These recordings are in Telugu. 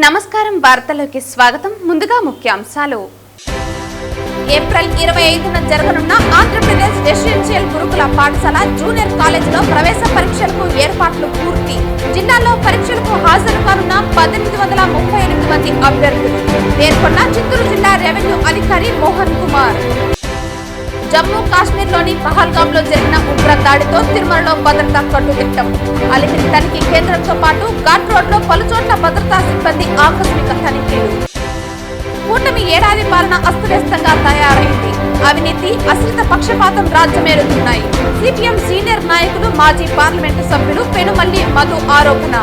నమస్కారం వార్తలోకి స్వాగతం. ముందుగా ముఖ్యాంశాలు. ఏప్రిల్ 25న జరగనున్న ఆంధ్రప్రదేశ్ రెసిడెన్షియల్ గురుకుల పాఠశాల జూనియర్ కాలేజీలో ప్రవేశ పరీక్షలకు ఏర్పాట్లు పూర్తి. జిల్లాలో పరీక్షలకు హాజరు కానున్న 1838 మంది అభ్యర్థులు పేర్కొన్న చిత్తూరు జిల్లా రెవెన్యూ అధికారి మోహన్ కుమార్. జమ్మూ కాశ్మీర్లోని పహల్గాంలో జరిగిన ఉగ్ర దాడితో తిరుమలలో భద్రతా కట్టుదిట్టం. అలిపిరి తనిఖీ కేంద్రంతో పాటు ఘాట్ రోడ్లో పలుచోట్ల భద్రతా సిబ్బంది ఆకస్మిక తనిఖీలు. కూటమి ఏడాది పాలన అస్తవ్యస్తంగా తయారైంది. అవినీతి, అశ్రిత పక్షపాతం రాజ్యమేలుతున్నాయి. సిపిఎం సీనియర్ నాయకులు, మాజీ పార్లమెంటు సభ్యులు పెనుమల్లి మధు ఆరోపణ.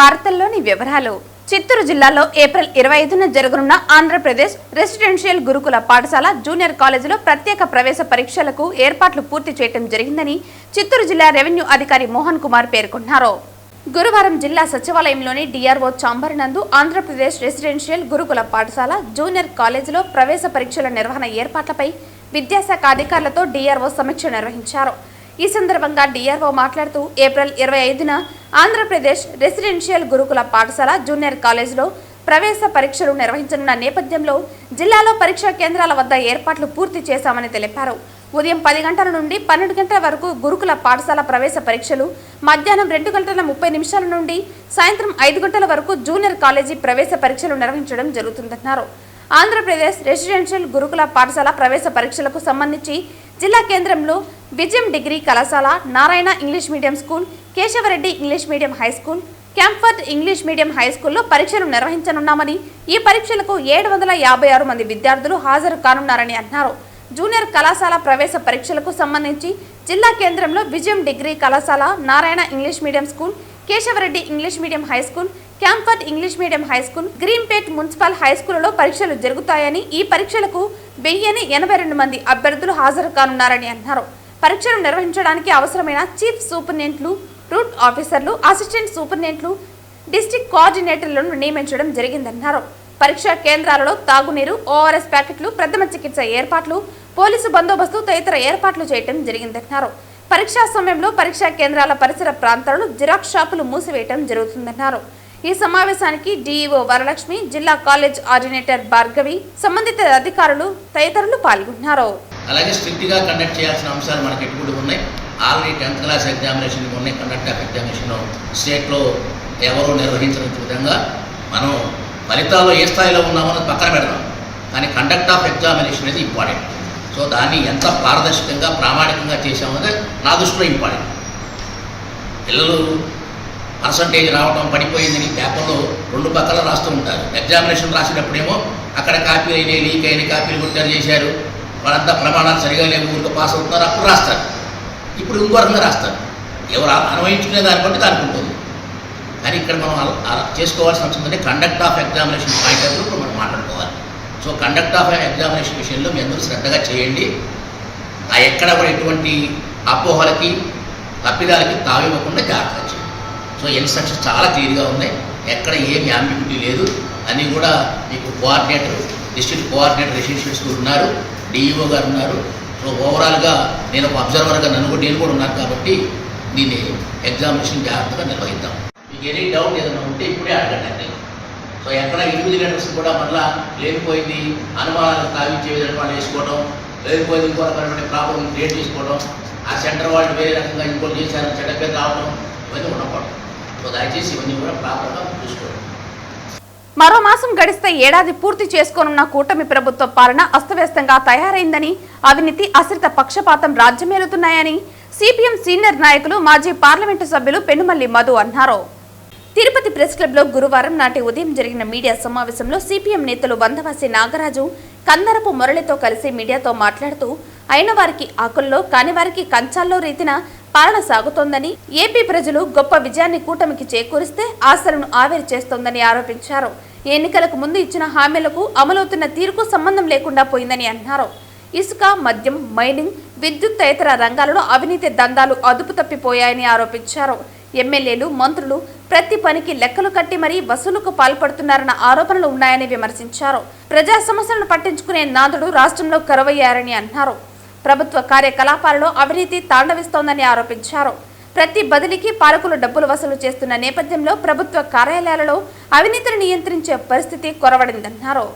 వార్తల్లోని వివరాలు. చిత్తూరు జిల్లాలో ఏప్రిల్ 25న జరగనున్న ఆంధ్రప్రదేశ్ రెసిడెన్షియల్ గురుకుల పాఠశాల జూనియర్ కాలేజీలో ప్రత్యేక ప్రవేశ పరీక్షలకు ఏర్పాట్లు పూర్తి చేయడం జరిగిందని చిత్తూరు జిల్లా రెవెన్యూ అధికారి మోహన్ కుమార్ పేర్కొన్నారు. గురువారం జిల్లా సచివాలయంలోని డిఆర్ఓ చాంబర్ నందు ఆంధ్రప్రదేశ్ రెసిడెన్షియల్ గురుకుల పాఠశాల జూనియర్ కాలేజీలో ప్రవేశ పరీక్షల నిర్వహణ ఏర్పాట్లపై విద్యాశాఖ అధికారులతో డిఆర్ఓ సమీక్ష నిర్వహించారు. ఈ సందర్భంగా డిఆర్ఓ మాట్లాడుతూ ఏప్రిల్ 25న ఆంధ్రప్రదేశ్ రెసిడెన్షియల్ గురుకుల పాఠశాల జూనియర్ కాలేజీలో ప్రవేశ పరీక్షలు నిర్వహించనున్న నేపథ్యంలో జిల్లాలో పరీక్షా కేంద్రాల వద్ద ఏర్పాట్లు పూర్తి చేశామని తెలిపారు. ఉదయం 10 గంటల నుండి 12 గంటల వరకు గురుకుల పాఠశాల ప్రవేశ పరీక్షలు, మధ్యాహ్నం 2:30 నుండి సాయంత్రం 5 గంటల వరకు జూనియర్ కాలేజీ ప్రవేశ పరీక్షలు నిర్వహించడం జరుగుతుందన్నారు. ఆంధ్రప్రదేశ్ రెసిడెన్షియల్ గురుకుల పాఠశాల ప్రవేశ పరీక్షలకు సంబంధించి జిల్లా కేంద్రంలో విజయం డిగ్రీ కళాశాల, Narayana English medium school, Keshavareddy English medium high school, క్యాంఫర్ట్ ఇంగ్లీష్ మీడియం హై స్కూల్లో పరీక్షలు నిర్వహించనున్నామని, ఈ పరీక్షలకు 756 మంది విద్యార్థులు హాజరు కానున్నారని అన్నారు. జూనియర్ కళాశాల ప్రవేశ పరీక్షలకు సంబంధించి జిల్లా కేంద్రంలో విజయం డిగ్రీ కళాశాల, Narayana English medium school, Keshavareddy English medium high school, క్యాంఫర్ట్ ఇంగ్లీష్ మీడియం హై స్కూల్, గ్రీన్పేట్ మున్సిపల్ హై స్కూల్లో పరీక్షలు జరుగుతాయని, ఈ పరీక్షలకు 1082 మంది అభ్యర్థులు హాజరు కానున్నారని అన్నారు. పరీక్షలు నిర్వహించడానికి అవసరమైన చీఫ్ సూపరింటెండెంట్లు, రూట్ ఆఫీసర్లు, అసిస్టెంట్ సూపరింటెండెంట్లు, డిస్ట్రిక్ట్ కోఆర్డినేటర్లను నియమించడం జరిగిందన్నారు. పరీక్షా కేంద్రాలలో తాగునీరు, ఓఆర్ఎస్ ప్యాకెట్లు, ప్రథమ చికిత్స ఏర్పాట్లు, పోలీసు బందోబస్తు తదితర ఏర్పాట్లు చేయడం జరిగిందన్నారు. పరీక్షా సమయంలో పరీక్షా కేంద్రాల పరిసర ప్రాంతాలను జిరాక్స్ షాపులు మూసివేయడం జరుగుతుందన్నారు. ఈ సమావేశానికి డిఈఓ వరలక్ష్మి, జిల్లా కాలేజ్ ఆర్డినేటర్ భార్గవి, సంబంధిత అధికారులు తదితరులు పాల్గొన్నారు. అలాగే స్ట్రిక్ట్ గా కండక్ట్ చేయాల్సిన అంశాలు మనకి ఎప్పుడు ఉన్నాయి. ఆల్రెడీ 10th క్లాస్ ఎగ్జామినేషన్ ఉన్నాయి. కండక్ట్ ఆఫ్ ఎగ్జామినేషన్ స్టేట్లో ఎవరో నిర్వహించిన విధంగా మనం ఫలితాల్లో ఏ స్థాయిలో ఉన్నామో పక్కన పెడదాం, కానీ కండక్ట్ ఆఫ్ ఎగ్జామినేషన్ అనేది ఇంపార్టెంట్. సో దాన్ని ఎంత పారదర్శకంగా ప్రామాణికంగా చేసామనేది నా దృష్టిలో ఇంపార్టెంట్. పిల్లలు పర్సంటేజ్ రావడం పడిపోయిందని పేపర్లో 2 పక్కల రాస్తూ ఉంటారు. ఎగ్జామినేషన్ రాసినప్పుడేమో అక్కడ కాపీలు అయినాయి, లీక్ అయిన కాపీలు గుర్తు చేశారు, వాళ్ళంతా ప్రమాణాలు సరిగా లేవు, ఊరికి పాస్ అవుతున్నారు, అప్పుడు రాస్తారు. ఇప్పుడు ఇంకో రకంగా రాస్తారు. ఎవరు అన్వయించుకునే దాన్ని బట్టి దానికి ఉంటుంది. కానీ ఇక్కడ మనం చేసుకోవాల్సిన అవసరం అంటే conduct of examination point of view మనం మాట్లాడుకోవాలి. సో కండక్ట్ ఆఫ్ ఎగ్జామినేషన్ విషయంలో మీ అందరూ శ్రద్ధగా చేయండి. ఎక్కడ కూడా ఎటువంటి అపోహలకి తప్పిదాలకి తావివ్వకుండా జాగ్రత్త చేయండి. సో ఇన్స్ట్రక్షన్స్ చాలా క్లియర్గా ఉన్నాయి. ఎక్కడ ఏమి అంబిగ్యూటీ లేదు. అన్నీ కూడా మీకు coordinator, district coordinator residential school ఉన్నారు, డిఈఓ గారు ఉన్నారు. సో ఓవరాల్గా నేను ఒక అబ్జర్వర్గా నేను కూడా ఉన్నాను. కాబట్టి దీన్ని ఎగ్జామినేషన్ జాగ్రత్తగా నిర్వహిద్దాం. మీకు ఎనీ డౌట్ ఏదైనా ఉంటే ఇప్పుడే అడగండి. సో ఎక్కడ ఇన్విజిలేటర్స్ కూడా మళ్ళీ లేకపోయింది అనుమానాలు తావించే విధంగా వాళ్ళు వేసుకోవడం, లేకపోయింది ఇంకో రకమైన ప్రాబ్లం క్రియేట్ చేసుకోవడం, ఆ సెంటర్ వాళ్ళు వేరే రకంగా ఇంకోటి చేశారు చెడ్డ పేరు రావడం, ఇవన్నీ ఉండకూడదు. సో దయచేసి ఇవన్నీ కూడా ప్రాపర్గా చూసుకోవడం. మరో మాసం గడిస్తే ఏడాది పూర్తి చేసుకోనున్న కూటమి ప్రభుత్వ పాలన అస్తవ్యస్తంగా తయారైందని, అవినీతి, అశ్రిత పక్షపాతం రాజ్యమేలుతున్నాయని సిపిఎం సీనియర్ నాయకులు, మాజీ పార్లమెంటు సభ్యులు పెనుమల్లి మధు అన్నారు. తిరుపతి ప్రెస్ క్లబ్లో గురువారం నాటి ఉదయం జరిగిన మీడియా సమావేశంలో సిపిఎం నేతలు వందవాసి నాగరాజు, కందరపు మురళితో కలిసి మీడియాతో మాట్లాడుతూ, అయిన వారికి ఆకుల్లో, కాని వారికి కంచాల్లో రీతిన పాలన సాగుతోందని, ఏపీ ప్రజలు గొప్ప విజయాన్ని కూటమికి చేకూరిస్తే ఆశలను ఆవిరి చేస్తోందని ఆరోపించారు. ఎన్నికలకు ముందు ఇచ్చిన హామీలకు అమలవుతున్న తీరుకు సంబంధం లేకుండా పోయిందని అన్నారు. ఇసుక, మద్యం, మైనింగ్, విద్యుత్ తదితర రంగాలలో అవినీతి దందాలు అదుపు తప్పిపోయాయని ఆరోపించారు. ఎమ్మెల్యేలు, మంత్రులు ప్రతి పనికి లెక్కలు కట్టి మరీ వసూలుకు పాల్పడుతున్నారన్న ఆరోపణలు ఉన్నాయని విమర్శించారు. ప్రజా సమస్యలను పట్టించుకునే నాదుడు రాష్ట్రంలో కరువయ్యారని అన్నారు. ప్రభుత్వ కార్యకలాపాలలో అవినీతి తాండవిస్తోందని ఆరోపించారు. ప్రతి బదిలీకి పాలకులు డబ్బులు వసూలు చేస్తున్న నేపథ్యంలో ప్రభుత్వ కార్యాలయాలలో అవినీతిని నియంత్రించే పరిస్థితి కొరవడిందన్నారు.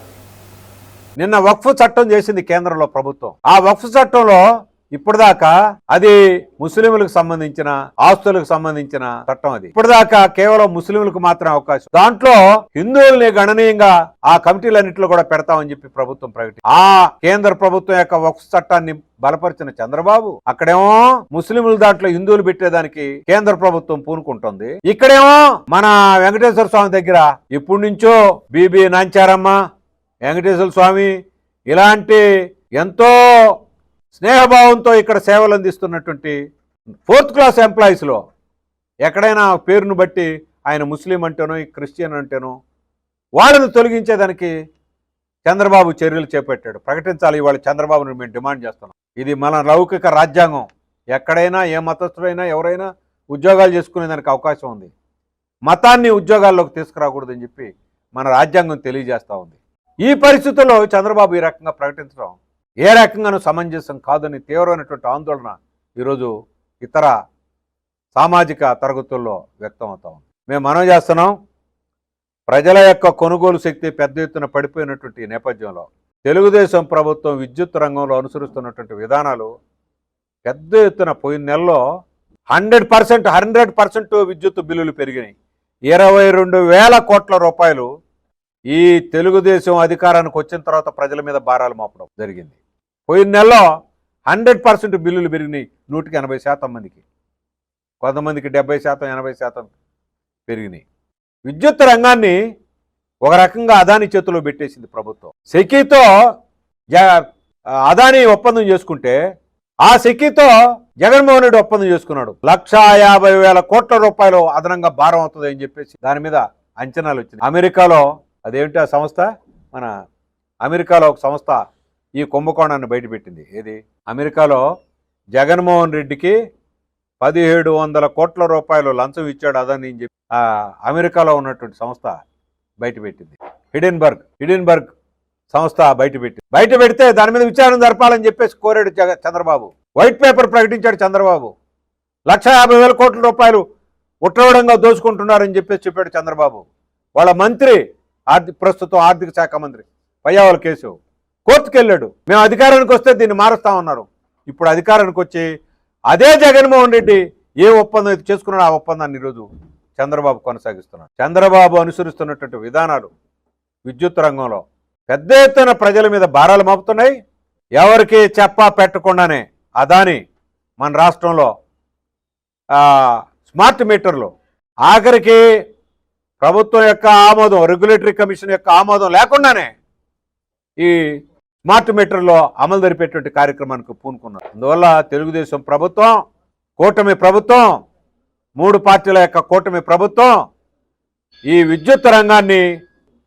నిన్న వక్ఫ్ చట్టం చేసింది కేంద్రంలో ప్రభుత్వం. ఆ వక్ఫ్ చట్టంలో ఇప్పటిదాకా అది ముస్లింలకు సంబంధించిన ఆస్తులకు సంబంధించిన చట్టం. అది ఇప్పటిదాకా కేవలం ముస్లింలకు మాత్రమే అవకాశం. దాంట్లో హిందువుల్ని గణనీయంగా ఆ కమిటీలన్నింటిలో కూడా పెడతామని చెప్పి ప్రభుత్వం ప్రకటించింది. ఆ కేంద్ర ప్రభుత్వం యొక్క వక్ఫ్ చట్టాన్ని బలపరిచిన చంద్రబాబు అక్కడేమో ముస్లింల దాంట్లో హిందువులు పెట్టేదానికి కేంద్ర ప్రభుత్వం పూనుకుంటుంది. ఇక్కడేమో మన వెంకటేశ్వర స్వామి దగ్గర ఇప్పటి నుంచో బీబీ నాంచారమ్మ, వెంకటేశ్వర స్వామి ఇలాంటి ఎంతో స్నేహభావంతో ఇక్కడ సేవలు అందిస్తున్నటువంటి 4th క్లాస్ ఎంప్లాయీస్లో ఎక్కడైనా పేరును బట్టి ఆయన ముస్లిం అంటేనో క్రిస్టియన్ అంటేనో వాళ్ళని తొలగించేదానికి చంద్రబాబు చర్యలు చేపట్టాడు. ప్రకటించాలి. ఇవాళ చంద్రబాబును మేము డిమాండ్ చేస్తున్నాం. ఇది మన లౌకిక రాజ్యాంగం. ఎక్కడైనా ఏ మతస్థుడైనా ఎవరైనా ఉద్యోగాలు చేసుకునేదానికి అవకాశం ఉంది. మతాన్ని ఉద్యోగాల్లోకి తీసుకురాకూడదని చెప్పి మన రాజ్యాంగం తెలియజేస్తూ ఉంది. ఈ పరిస్థితుల్లో చంద్రబాబు ఈ రకంగా ప్రకటించడం ఏ రకంగానూ సమంజసం కాదని తీవ్రమైనటువంటి ఆందోళన ఈరోజు ఇతర సామాజిక తరగతుల్లో వ్యక్తం అవుతా ఉంది. మేము మనవి చేస్తున్నాం, ప్రజల యొక్క కొనుగోలు శక్తి పెద్ద ఎత్తున పడిపోయినటువంటి నేపథ్యంలో తెలుగుదేశం ప్రభుత్వం విద్యుత్ రంగంలో అనుసరిస్తున్నటువంటి విధానాలు పెద్ద ఎత్తున పోయిన నెలలో 100% విద్యుత్ బిల్లులు పెరిగినాయి. 22,000 కోట్ల రూపాయలు ఈ తెలుగుదేశం అధికారానికి వచ్చిన తర్వాత ప్రజల మీద భారాలు మోపడం జరిగింది. పోయిన నెలలో 100% బిల్లులు పెరిగినాయి. 180% మందికి, కొంతమందికి 70%, 80% పెరిగినాయి. విద్యుత్ రంగాన్ని ఒక రకంగా అదాని చేతిలో పెట్టేసింది ప్రభుత్వం. సెకీతో అదాని ఒప్పందం చేసుకుంటే ఆ సెకీతో జగన్మోహన్ రెడ్డి ఒప్పందం చేసుకున్నాడు. 150,000 కోట్ల రూపాయలు అదనంగా భారం అవుతుంది అని చెప్పేసి దాని మీద అంచనాలు వచ్చినాయి. అమెరికాలో అదేమిటి ఆ సంస్థ, మన అమెరికాలో ఒక సంస్థ ఈ కుంభకోణాన్ని బయటపెట్టింది. ఏది, అమెరికాలో జగన్మోహన్ రెడ్డికి 1,700 కోట్ల రూపాయలు లంచం ఇచ్చాడు అదని చెప్పి అమెరికాలో ఉన్నటువంటి సంస్థ బయటపెట్టింది. హిడెన్బర్గ్ సంస్థ బయట పెడితే దాని మీద విచారణ జరపాలని చెప్పేసి కోరాడు చంద్రబాబు. వైట్ పేపర్ ప్రకటించాడు చంద్రబాబు. 150,000 కోట్ల రూపాయలు ఉట్రవడంగా దోచుకుంటున్నారని చెప్పేసి చెప్పాడు చంద్రబాబు. వాళ్ళ మంత్రి, ప్రస్తుతం ఆర్థిక శాఖ మంత్రి పయ్యావుల కేసు కోర్టుకు వెళ్ళాడు. మేము అధికారానికి వస్తే దీన్ని మారుస్తామన్నారు. ఇప్పుడు అధికారానికి వచ్చి అదే జగన్మోహన్ రెడ్డి ఏ ఒప్పందం అయితే చేసుకున్నాడో ఆ ఒప్పందాన్ని ఈరోజు చంద్రబాబు కొనసాగిస్తున్నాడు. చంద్రబాబు అనుసరిస్తున్నటువంటి విధానాలు విద్యుత్ రంగంలో పెద్ద ఎత్తున ప్రజల మీద భారాలు మోపుతున్నాయి. ఎవరికి చెప్పా పెట్టకుండానే అదాని మన రాష్ట్రంలో స్మార్ట్ మీటర్లు ఆఖరికి ప్రభుత్వం యొక్క ఆమోదం, రెగ్యులేటరీ కమిషన్ యొక్క ఆమోదం లేకుండానే ఈ స్మార్ట్ మీటర్లో అమలు జరిపేటువంటి కార్యక్రమానికి పూనుకున్నారు. అందువల్ల తెలుగుదేశం ప్రభుత్వం, కూటమి ప్రభుత్వం, 3 పార్టీల యొక్క కూటమి ప్రభుత్వం ఈ విద్యుత్ రంగాన్ని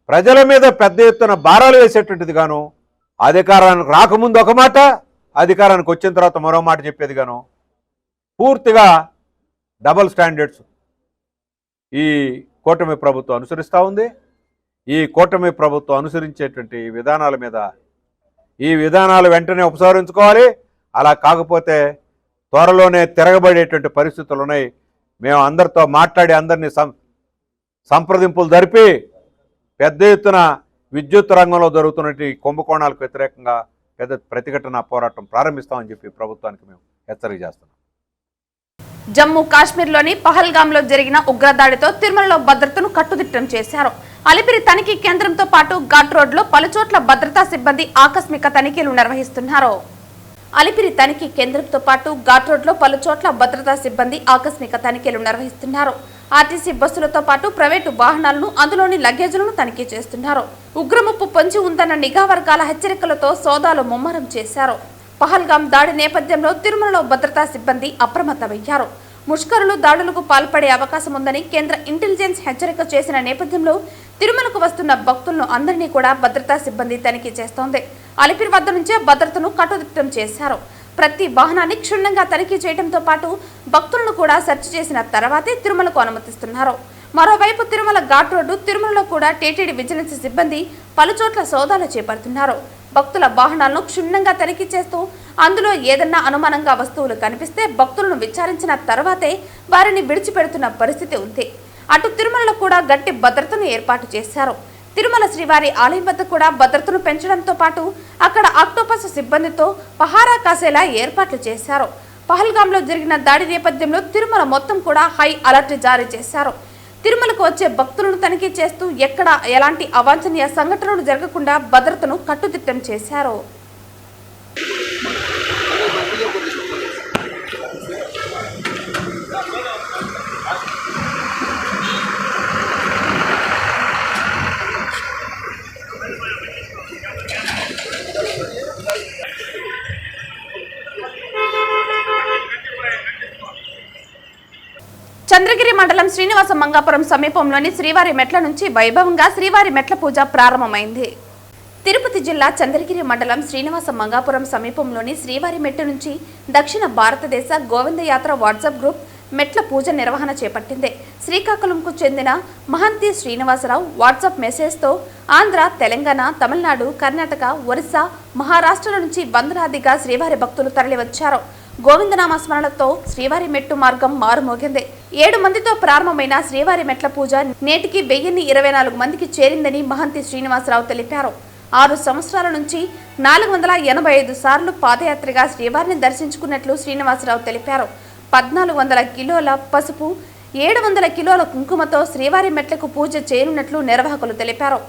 ప్రజల మీద పెద్ద ఎత్తున భారాలు వేసేటువంటిది గాను, అధికారానికి రాకముందు ఒక మాట, అధికారానికి వచ్చిన తర్వాత మరో మాట చెప్పేది గాను, పూర్తిగా డబుల్ స్టాండర్డ్స్ ఈ కూటమి ప్రభుత్వం అనుసరిస్తూ ఉంది. ఈ కూటమి ప్రభుత్వం అనుసరించేటువంటి విధానాల మీద ఈ విధానాలు వెంటనే ఉపసంహరించుకోవాలి. అలా కాకపోతే త్వరలోనే తిరగబడేటువంటి పరిస్థితులు ఉన్నాయి. మేము అందరితో మాట్లాడి అందరినీ సంప్రదింపులు జరిపి పెద్ద ఎత్తున విద్యుత్ రంగంలో జరుగుతున్నటువంటి కుంభకోణాలకు వ్యతిరేకంగా పెద్ద ప్రతిఘటన పోరాటం ప్రారంభిస్తామని చెప్పి ప్రభుత్వానికి మేము హెచ్చరిక చేస్తున్నాం. జమ్మూ కాశ్మీర్లోని పహల్గాంలో జరిగిన ఉగ్రదాడితో తిరుమలలో భద్రతను కట్టుదిట్టం చేశారు. అలిపిరి తనిఖీ కేంద్రంతో పాటు ఘాట్ రోడ్లో పలుచోట్ల భద్రతా సిబ్బంది ఆకస్మిక తనిఖీలు నిర్వహిస్తున్నారు. అలిపిరి తనిఖీ కేంద్రంతో పాటు ఘాట్ రోడ్లో పలుచోట్ల భద్రతా సిబ్బంది ఆకస్మిక తనిఖీలు నిర్వహిస్తున్నారు. ఆర్టీసీ బస్సులతో పాటు ప్రైవేటు వాహనాలను, అందులోని లగేజీలను తనిఖీ చేస్తున్నారు. ఉగ్రముప్పు పొంచి ఉందన్న నిఘా వర్గాల హెచ్చరికలతో సోదాలు ముమ్మరం చేశారు. పహల్గాం దాడి నేపథ్యంలో తిరుమలలో భద్రతా సిబ్బంది అప్రమత్తమయ్యారు. ముష్కరులు దాడులకు పాల్పడే అవకాశం ఉందని కేంద్ర ఇంటెలిజెన్స్ హెచ్చరిక చేసిన నేపథ్యంలో తిరుమలకు వస్తున్న భక్తులను అందరినీ కూడా భద్రతా సిబ్బంది తనిఖీ చేస్తోంది. అలిపిరి వద్ద నుంచే భద్రతను కట్టుదిట్టం చేశారు. ప్రతి వాహనాన్ని క్షుణ్ణంగా తనిఖీ చేయడంతో పాటు భక్తులను కూడా సెర్చ్ చేసిన తర్వాతే తిరుమలకు అనుమతిస్తున్నారు. మరోవైపు తిరుమల ఘాట్ రోడ్డు తిరుమలలో కూడా టీటీడీ విజిలెన్స్ సిబ్బంది పలుచోట్ల సోదాలు చేపడుతున్నారు. భక్తుల వాహనాలను క్షుణ్ణంగా తనిఖీ చేస్తూ అందులో ఏదన్నా అనుమానంగా వస్తువులు కనిపిస్తే భక్తులను విచారించిన తర్వాతే వారిని విడిచిపెడుతున్న పరిస్థితి ఉంది. అటు తిరుమలలో కూడా గట్టి భద్రతను ఏర్పాటు చేశారు. తిరుమల శ్రీవారి ఆలయం వద్ద కూడా భద్రతను పెంచడంతో పాటు అక్కడ ఆక్టోపస్ సిబ్బందితో పహారా కాసేలా ఏర్పాట్లు చేశారు. పహల్గాంలో జరిగిన దాడి నేపథ్యంలో తిరుమల మొత్తం కూడా హై అలర్ట్ జారీ చేశారు. తిరుమలకు వచ్చే భక్తులను తనిఖీ చేస్తూ ఎక్కడ ఎలాంటి అవాంఛనీయ సంఘటనలు జరగకుండా భద్రతను కట్టుదిట్టం చేశారు. చంద్రగిరి మండలం శ్రీనివాస మంగాపురం సమీపంలోని శ్రీవారి మెట్ల నుంచి వైభవంగా శ్రీవారి మెట్ల పూజ ప్రారంభమైంది. తిరుపతి జిల్లా చంద్రగిరి మండలం శ్రీనివాస మంగాపురం సమీపంలోని శ్రీవారి మెట్టు నుంచి దక్షిణ భారతదేశ గోవింద యాత్ర వాట్సాప్ గ్రూప్ మెట్ల పూజ నిర్వహణ చేపట్టింది. శ్రీకాకుళంకు చెందిన మహంతి శ్రీనివాసరావు వాట్సాప్ మెసేజ్తో ఆంధ్ర, తెలంగాణ, తమిళనాడు, కర్ణాటక, ఒరిస్సా, మహారాష్ట్ర నుంచి వందలాదిగా శ్రీవారి భక్తులు తరలివచ్చారు. గోవిందనామ స్మరణతో శ్రీవారి మెట్టు మార్గం మారుమోగింది. 7 మందితో ప్రారంభమైన శ్రీవారి మెట్ల పూజ నేటికి 1024 మందికి చేరిందని మహంతి శ్రీనివాసరావు తెలిపారు. 6 సంవత్సరాల నుంచి 485 సార్లు పాదయాత్రగా శ్రీవారిని దర్శించుకున్నట్లు శ్రీనివాసరావు తెలిపారు. 1400 కిలోల పసుపు, 700 కిలోల కుంకుమతో శ్రీవారి మెట్లకు పూజ చేయనున్నట్లు నిర్వాహకులు తెలిపారు.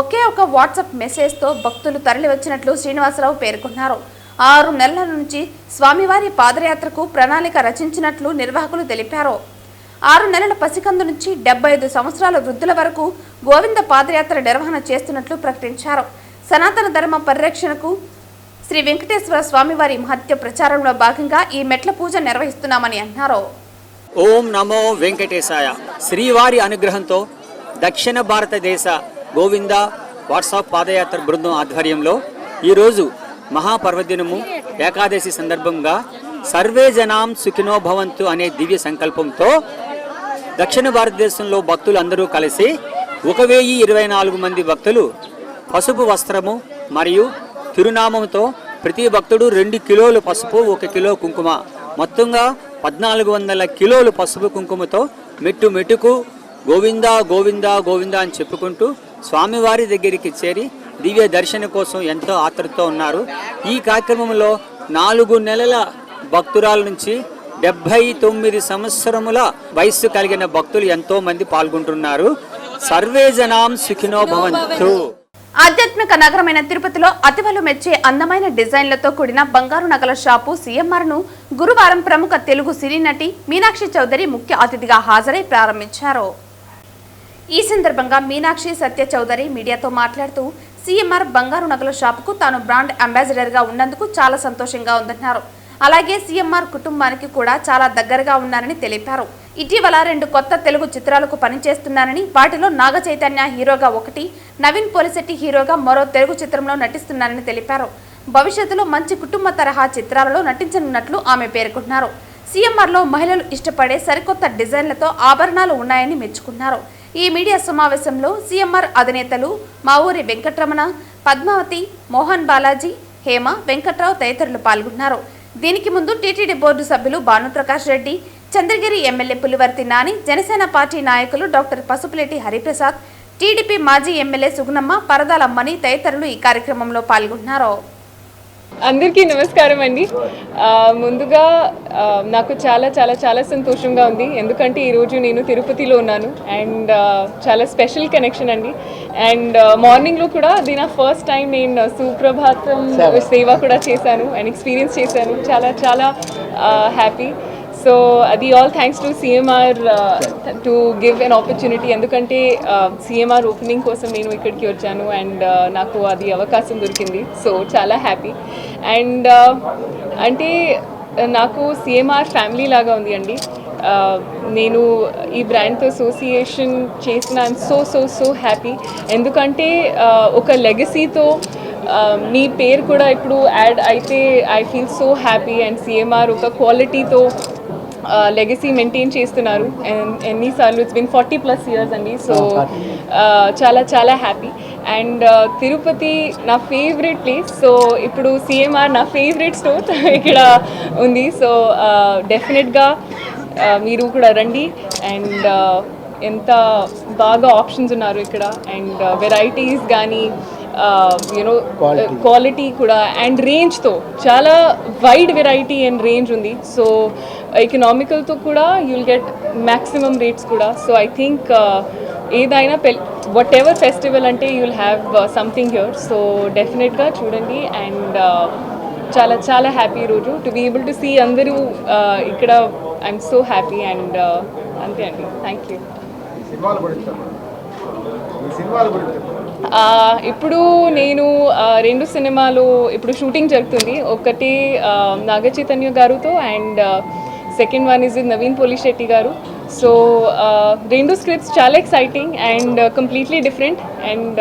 ఒకే ఒక వాట్సాప్ మెసేజ్తో భక్తులు తరలివచ్చినట్లు శ్రీనివాసరావు పేర్కొన్నారు. 6 నెలల నుంచి స్వామివారి పాదయాత్రకు ప్రణాళిక రచించినట్లు నిర్వాహకులు తెలిపారు. 6 నెలల పసికందు నుంచి 75 సంవత్సరాల వృద్ధుల వరకు గోవింద పాదయాత్ర నిర్వహణ చేస్తున్నట్లు ప్రకటించారు. సనాతన ధర్మ పరిరక్షణకు శ్రీ వెంకటేశ్వర స్వామివారి మహత్య ప్రచారంలో భాగంగా ఈ మెట్ల పూజ నిర్వహిస్తున్నామని అన్నారు. ఓం నమో వెంకటేశాయ. శ్రీవారి అనుగ్రహంతో దక్షిణ భారతదేశ గోవింద వాట్సాప్ పాదయాత్ర బృందం ఆధ్వర్యంలో ఈరోజు మహాపర్వదినము ఏకాదశి సందర్భంగా సర్వే జనాం సుఖినో భవంతు అనే దివ్య సంకల్పంతో దక్షిణ భారతదేశంలో భక్తులు అందరూ కలిసి 1024 మంది భక్తులు పసుపు వస్త్రము మరియు తిరునామంతో ప్రతి భక్తుడు 2 కిలోలు పసుపు, 1 కిలో కుంకుమ, మొత్తంగా 1400 కిలోలు పసుపు కుంకుమతో మెట్టు మెట్టుకు గోవిందా గోవిందా గోవిందా అని చెప్పుకుంటూ స్వామివారి దగ్గరికి చేరి దివ్య దర్శనం కోసం ఎంతో ఆతృతతో ఉన్నారు. ఈ కార్యక్రమంలో 4 నెలల భక్తురాల నుంచి 79 సంవత్సరముల వయస్సు కలిగిన భక్తులు ఎంతో మంది పాల్గొంటున్నారు. సర్వే జనాం సుఖినో భవంతు. ఆధ్యాత్మిక నగరమైన తిరుపతిలో అతివలు మెచ్చే అందమైన డిజైన్లతో కూడిన బంగారు నగల షాపు సిఎంఆర్ ను గురువారం ప్రముఖ తెలుగు సినీ నటి మీనాక్షి చౌదరి ముఖ్య అతిథిగా హాజరై ప్రారంభించారు. ఈ సందర్భంగా మీనాక్షి సత్య చౌదరి మీడియాతో మాట్లాడుతూ సీఎంఆర్ బంగారు నగల షాపుకు తాను బ్రాండ్ అంబాసిడర్ గా ఉన్నందుకు చాలా సంతోషంగా ఉందన్నారు. అలాగే సీఎంఆర్ కుటుంబానికి కూడా చాలా దగ్గరగా ఉన్నారని తెలిపారు. ఇటీవల 2 కొత్త తెలుగు చిత్రాలకు పనిచేస్తున్నానని, వాటిలో నాగ చైతన్య హీరోగా 1, నవీన్ పోలిశెట్టి హీరోగా మరో తెలుగు చిత్రంలో నటిస్తున్నానని తెలిపారు. భవిష్యత్తులో మంచి కుటుంబ తరహా చిత్రాలలో నటించనున్నట్లు ఆమె పేర్కొన్నారు. సీఎంఆర్లో మహిళలు ఇష్టపడే సరికొత్త డిజైన్లతో ఆభరణాలు ఉన్నాయని మెచ్చుకున్నారు. ఈ మీడియా సమావేశంలో సీఎంఆర్ అధినేతలు మావూరి వెంకటరమణ, పద్మావతి, మోహన్ బాలాజీ, హేమ, వెంకట్రావు తదితరులు పాల్గొన్నారు. దీనికి ముందు టీటీడీ బోర్డు సభ్యులు భానుప్రకాష్ రెడ్డి, చంద్రగిరి ఎమ్మెల్యే పులివర్తి నాని, జనసేన పార్టీ నాయకులు డాక్టర్ పసుపులేటి హరిప్రసాద్, టీడీపీ మాజీ ఎమ్మెల్యే సుగుణమ్మ, పరదాల మణి తదితరులు ఈ కార్యక్రమంలో పాల్గొన్నారు. అందరికీ నమస్కారం అండి. ముందుగా నాకు చాలా చాలా చాలా సంతోషంగా ఉంది, ఎందుకంటే ఈరోజు నేను తిరుపతిలో ఉన్నాను అండ్ చాలా స్పెషల్ కనెక్షన్ అండి. అండ్ మార్నింగ్లో కూడా అది నా ఫస్ట్ టైం నేను సుప్రభాతం సేవ కూడా చేశాను అండ్ ఎక్స్పీరియన్స్ చేశాను. చాలా చాలా హ్యాపీ. సో అది all thanks to CMR to give an opportunity. ఎందుకంటే సిఎంఆర్ ఓపెనింగ్ కోసం నేను ఇక్కడికి వచ్చాను అండ్ నాకు అది అవకాశం దొరికింది. సో చాలా హ్యాపీ. అండ్ అంటే నాకు సిఎంఆర్ ఫ్యామిలీ లాగా ఉంది అండి. నేను ఈ బ్రాండ్తో అసోసియేషన్ చేసిన I'm so so so happy. ఎందుకంటే ఒక లెగసీతో మీ పేరు కూడా ఇప్పుడు యాడ్ అయితే I feel so happy. And CMR ఒక క్వాలిటీతో లెగసీ మెయింటైన్ చేస్తున్నారు. ఎన్నిసార్లు ఇట్స్ బిన్ 40+ years అండి. సో చాలా చాలా హ్యాపీ. అండ్ తిరుపతి నా ఫేవరెట్ ప్లేస్. సో ఇప్పుడు CMR నా ఫేవరెట్ స్టోర్ ఇక్కడ ఉంది. సో డెఫినెట్గా మీరు కూడా రండి. అండ్ ఎంత బాగా ఆప్షన్స్ ఉన్నారు ఇక్కడ. అండ్ వెరైటీస్ కానీ యూనో క్వాలిటీ కూడా అండ్ రేంజ్తో చాలా వైడ్ వెరైటీ అండ్ రేంజ్ ఉంది. సో ఎకనామికల్తో కూడా యుల్ గెట్ మ్యాక్సిమం రేట్స్ కూడా. సో ఐ థింక్ ఏదైనా వాట్ ఎవర్ ఫెస్టివల్ అంటే you'll have something here. So డెఫినెట్గా చూడండి. అండ్ చాలా చాలా హ్యాపీ రోజు to be able to see అందరూ ఇక్కడ. I'm so happy. అండ్ అంతే అండి. Thank you. ఇప్పుడు నేను 2 సినిమాలు ఇప్పుడు షూటింగ్ జరుగుతుంది. ఒకటి నాగ చైతన్య గారుతో and second one is Naveen Polishetty garu. So 2 scripts చాలా exciting and completely different. And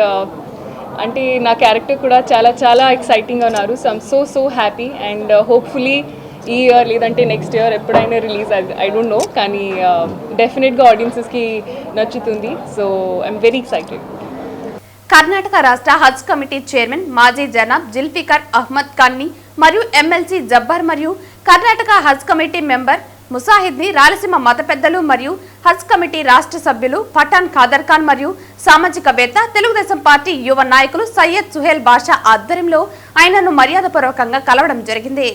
అంటే నా క్యారెక్టర్ కూడా చాలా చాలా ఎక్సైటింగ్గా ఉన్నారు. So I'm so happy. And hopefully ఈ ఇయర్ లేదంటే నెక్స్ట్ ఇయర్ ఎప్పుడైనా రిలీజ్ ఐ డోంట్ నో, కానీ డెఫినెట్గా ఆడియన్సెస్కి నచ్చుతుంది. So I'm very excited. Karnataka రాష్ట్ర హజ్ కమిటీ చైర్మన్ మాజీ జనాబ్ జుల్ఫికర్ అహ్మద్ ఖాన్ని మరియు ఎమ్మెల్సీ జబ్బార్ మరియు కర్ణాటక హజ్ కమిటీ మెంబర్ ముసాహిద్ని రాయలసీమ మత పెద్దలు మరియు హజ్ కమిటీ రాష్ట్ర సభ్యులు పఠాన్ ఖాదర్ ఖాన్ మరియు సామాజికవేత్త తెలుగుదేశం పార్టీ యువ నాయకులు సయ్యద్ సుహేల్ బాషా ఆధ్వర్యంలో ఆయనను మర్యాదపూర్వకంగా కలవడం జరిగింది.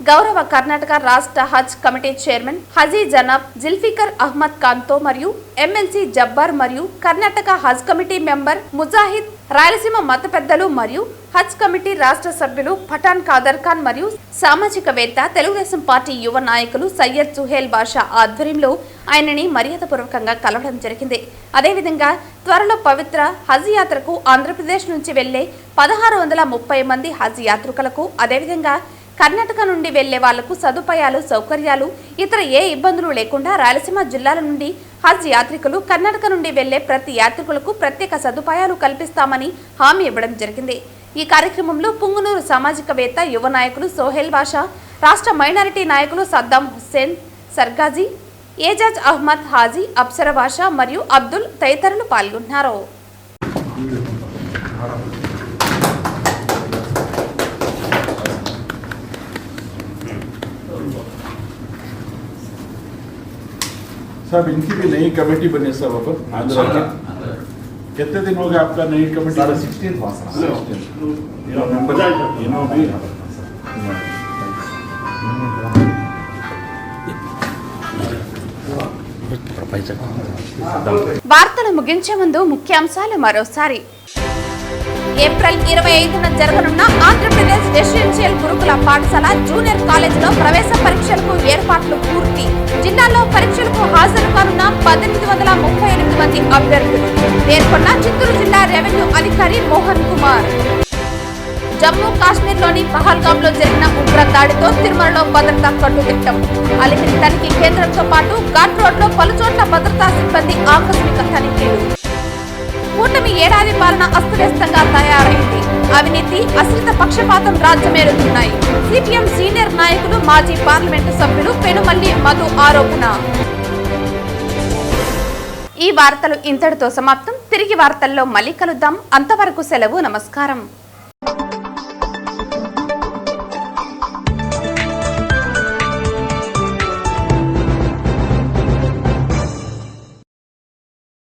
గౌరవ కర్ణాటక రాష్ట్ర హజ్ కమిటీ చైర్మన్ హజీ జనాబ్ జుల్ఫికర్ అహ్మద్ ఖాన్తో మరియు ఎమ్మెల్సీ జబ్బార్ మరియు కర్ణాటక హజ్ కమిటీ మెంబర్ ముజాహిద్, రాయలసీమ మత పెద్దలు మరియు హజ్ కమిటీ రాష్ట్ర సభ్యులు పఠాన్ ఖాదర్ ఖాన్ మరియు సామాజికవేత్త తెలుగుదేశం పార్టీ యువ నాయకులు సయ్యద్ సుహేల్ బాషా ఆధ్వర్యంలో ఆయనని మర్యాదపూర్వకంగా కలవడం జరిగింది. అదేవిధంగా త్వరలో పవిత్ర హజ్ యాత్రకు ఆంధ్రప్రదేశ్ నుంచి వెళ్లే 1630 మంది హజ్ యాత్రికులకు, అదేవిధంగా కర్ణాటక నుండి వెళ్లే వాళ్లకు సదుపాయాలు సౌకర్యాలు ఇతర ఏ ఇబ్బందులు లేకుండా రాయలసీమ జిల్లాల నుండి హజ్ యాత్రికులు కర్ణాటక నుండి వెళ్లే ప్రతి యాత్రికులకు ప్రత్యేక సదుపాయాలు కల్పిస్తామని హామీ ఇవ్వడం జరిగింది. ఈ కార్యక్రమంలో పుంగునూరు సామాజికవేత్త యువ నాయకులు సోహెల్ బాషా, రాష్ట్ర మైనారిటీ నాయకులు సద్దాం హుస్సేన్ సర్గాజీ, ఏజాజ్ అహ్మద్ హాజీ, అప్సర బాషా మరియు అబ్దుల్ తదితరులు పాల్గొన్నారు. साहब इनकी भी नई कमेटी बनी सब अब आंध्र में कितने दिन हो गए आपका नई कमेटी? 16 भी వార్తలు ముగించే ముందు ముఖ్యాంశాలు మరోసారి. ఏప్రిల్ 25న జరగనున్న ఆంధ్రప్రదేశ్ రెసిడెన్షియల్ గురుకుల పాఠశాల జూనియర్ కాలేజీలో ప్రవేశ పరీక్షలకు ఏర్పాట్లు పూర్తి. జిల్లాలో పరీక్షలకు హాజరు కానున్న 1838 మంది అభ్యర్థులు పేర్కొన్న చిత్తూరు జిల్లా రెవెన్యూ అధికారి మోహన్ కుమార్. జమ్మూ కాశ్మీర్లోని పహల్గాంలో జరిగిన ఉగ్ర దాడితో తిరుమలలో భద్రతా కట్టుదిట్టం. అలిపిరి తనిఖీ కేంద్రంతో పాటు ఘాట్ రోడ్లో పలుచోట్ల భద్రతా సిబ్బంది ఆకస్మిక తనిఖీలు. కూటమి ఏడాది పాలన అస్తవ్యస్తంగా తయారైంది. అవినీతి, అశ్రిత పక్షపాతం రాజ్యమేలుతున్నాయి. సిపిఎం సీనియర్ నాయకులు, మాజీ పార్లమెంటు సభ్యులు పెనుమల్లి మధు ఆరోపణ. ఈ వార్తలు ఇంతటితో సమాప్తం. తిరిగి వార్తల్లో మళ్ళీ కలుద్దాం. అంతవరకు సెలవు. నమస్కారం.